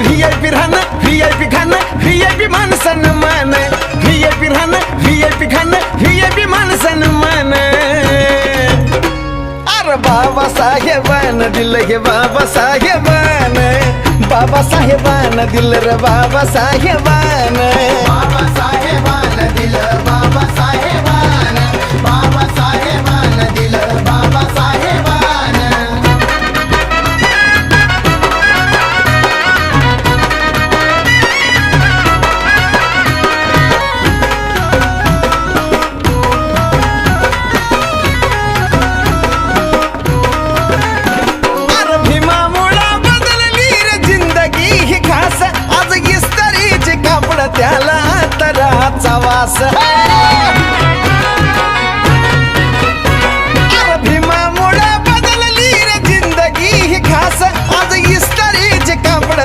VIP राहणं VIP खाणं VIP मान सन्मान VIP राहणं VIP खाणं VIP मान सन्मान अरे बाबासाहेबान दिलं गे बाबासाहेबान बाबासाहेबान दिलं रे बाबासाहेबान बाबासाहेबान दिलं बाबासाहेबान बाबासाहेबान दिलं बाबासाहेबान अरे भीमामुळा बदलली रे जिंदगी ही खास आज इस्त्रीचे कापड त्याला तराचा वास